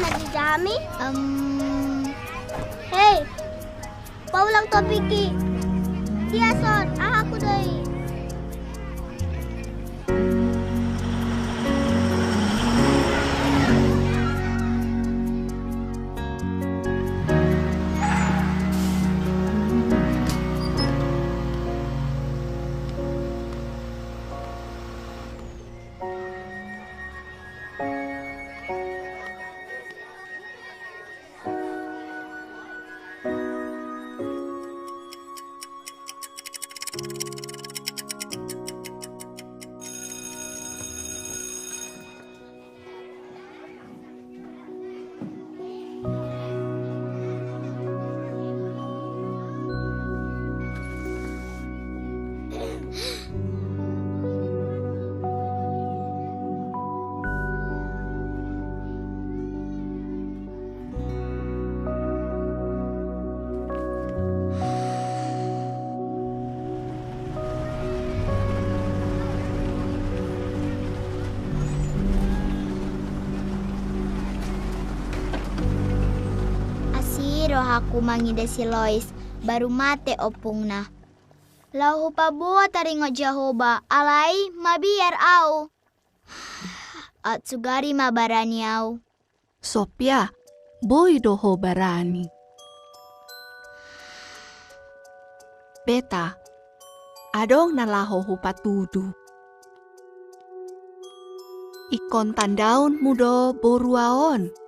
nagijami? Hey, paulang topiki. Diason, aku doi. Aku mangida si Lois baru mate opung na. Lau pa buat taringo Jehoba alai mabiar au. At sugari mabarani au. Sopya, boy doho barani. Beta, adong nalaho hupatudu. Ikon tandaun mudo boruaon.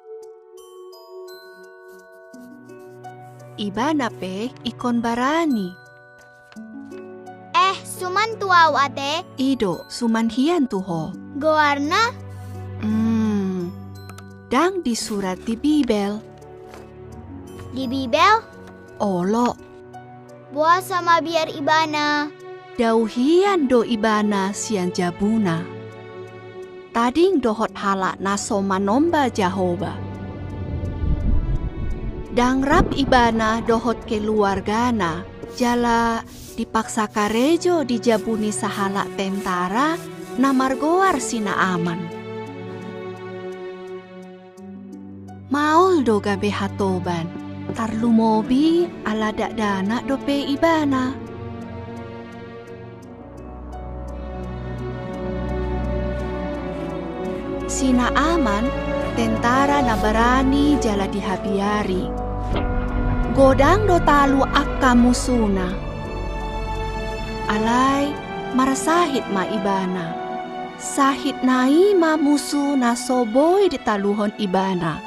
Iba na pe ikon barani. Suman tuaw ate. Ido sumanhian tuho. Goarna? Dang disurat di Bibel. Di Bibel? Olo. Buah sama biar ibana. Dauhian do ibana sian jabuna. Tading dohot halak naso manomba Jehoba. Dang rap ibana dohot keluargana, jala dipaksa karejo dijabuni sahala tentara namargoar sina aman. Maol do gabe hatoban, tarlumobi ala dakdana dope ibana. Sina aman, tentara nabarani jala dihabiari. Godang do talu akka musuna. Alay, marasahit ma ibana. Sahit nai ma musuna soboy ditaluhon ibana.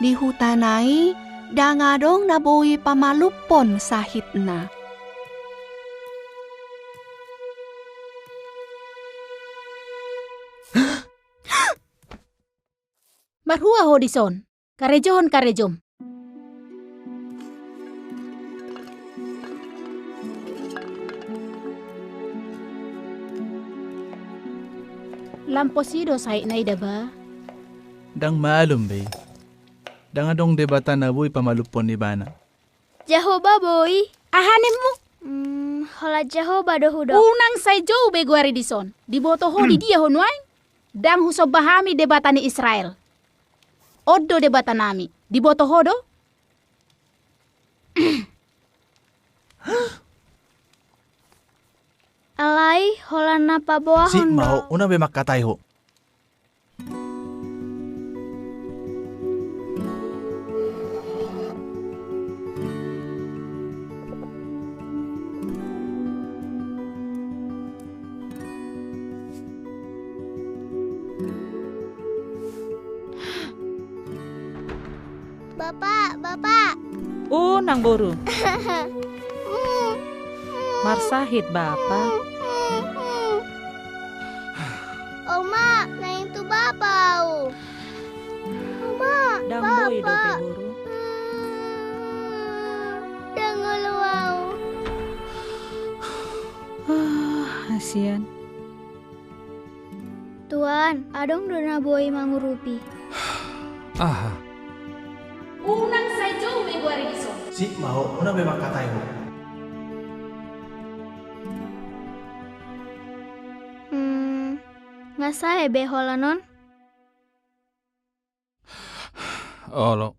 Di hutanai, dangadong naboy pamalupon sahit na. Marhua hodison, karejohon karejom. Lamposido sahit na idaba. Dang malum be. Dang adong debata na boy pamalupon ni bana. Jehoba boy. Ahanim mo. Hola Jehoba dohudo. Unang say Joe be guari dison. Diboto ho di dia honway. Dang huso bahami debata ni Israel. Oddo debata nami. Diboto ho do. Alay, hola napa boahon Si mau una be makatay ho. Bapak. Nang boru. Marsahit bapak. Oma, na itu bapak. Oma, Dang bapak. boy do pe boru. Danguluau. Hasian. Tuan, adong dona boy mangurupi. Unang say Joe be guari dison. Si mau una be makatay ho. Nga saya be hola non? Olo.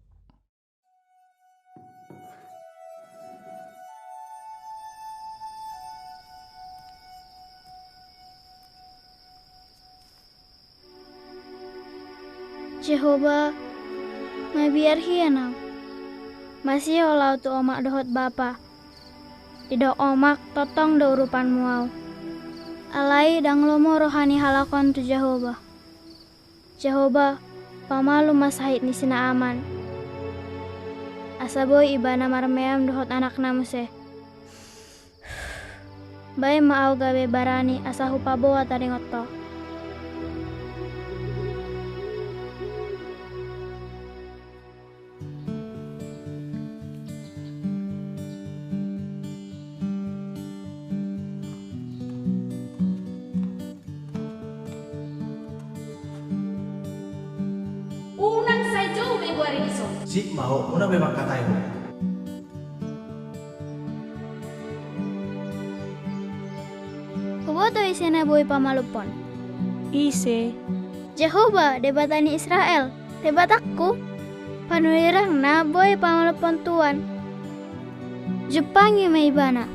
Jehovah, mabiar hianau. Masih olau tu omak dohot bapa. Tidak omak totong do urupan muau. Alai dang lomo rohani halakon tu Jehovah. Jehovah, pamalu masahit ni sina aman. Asaboy ibana marmeam dohot anak namuse. Bae maau gabe barani asahu paboa taringoto. Unang sajo Februari dison. Si mau, una memang katain. Kuboto isena boy pamalupon. Ise. Jehovah, debatani Israel. Debatakku. Panulirang na boy pamalupon tuan. Jepangi may ibana.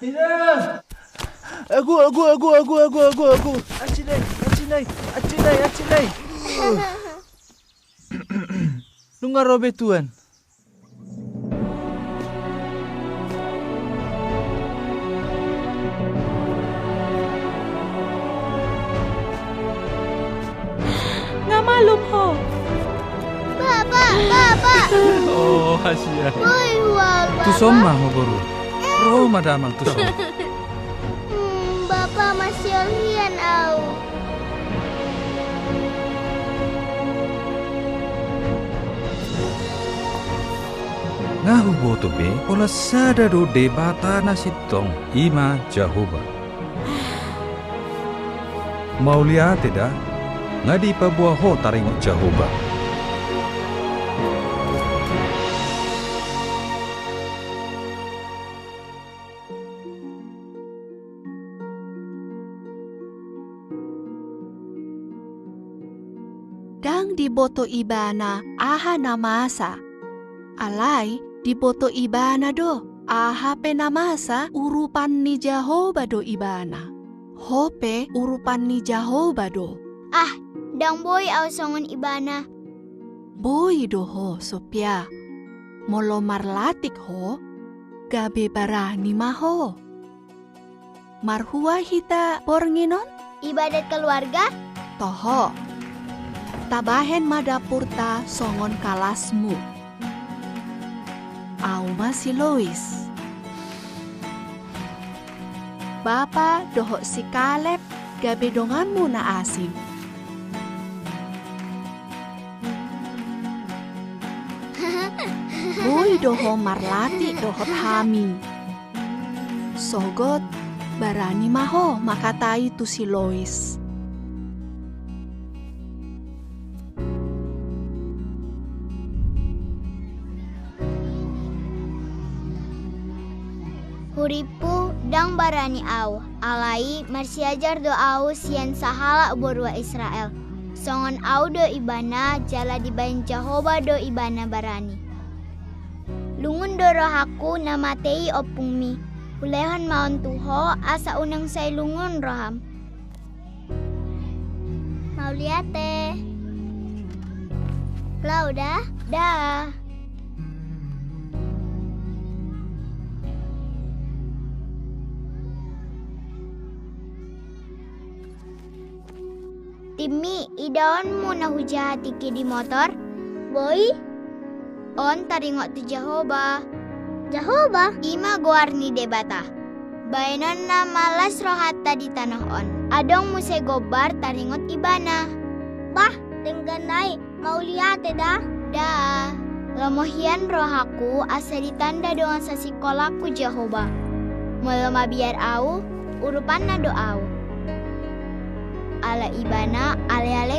Ina! Aku. Acilay. Nunga robe tuan. Nga malum ho. Bapa. Oh, hasia. Boy huwag, Bapa. Tusom mah mo boru. Roh madamang tusom. Bapa masih hian au. Ngahu boto be, ola sada do debata na sitong ima Jehovah. Maulia tidak, ngadi pabuah ho taringot Jehovah. Dang diboto ibana aha namasa. Alai diboto ibana do aha pe namasa urupan ni Jehovah do ibana. Hope urupan ni Jehovah do. Dang boy au songon ibana. Boy do ho sopya. Molo marlatik ho. Gabe barani maho. Marhua hita pornginon? Ibadat keluarga? Toho. Tabahen madapurta songon kalasmu. Au masih Lois. Bapa doho si Kaleb gabe donganmu na asim. Boy doho marlati dohot hami. Sogot barani maho makatai tu si Lois. Huripu dang barani au. Alai marsiajar do au sian sahala borwa Israel. Songon au do ibana jala dibain Jehovah do ibana barani. Lungun do rohaku namatei opungmi. Ulehan maon tuho asa unang say lungun roham. Mau liate. Klauda, dah. Timmy, idaon mo na hujahati ki di motor? Boy? On taringot ti Jehovah. Jehovah, ima guarni debata. Bainon na malas rohata di tanah on. Adong muse gobar taringot ibana. Bah, tengganay, mauliate da? Da. Lamohian rohaku asa ditanda dengan sa sikolaku Jehovah. Mula mabiar au, urupan na doau. Ala ibana ale-ale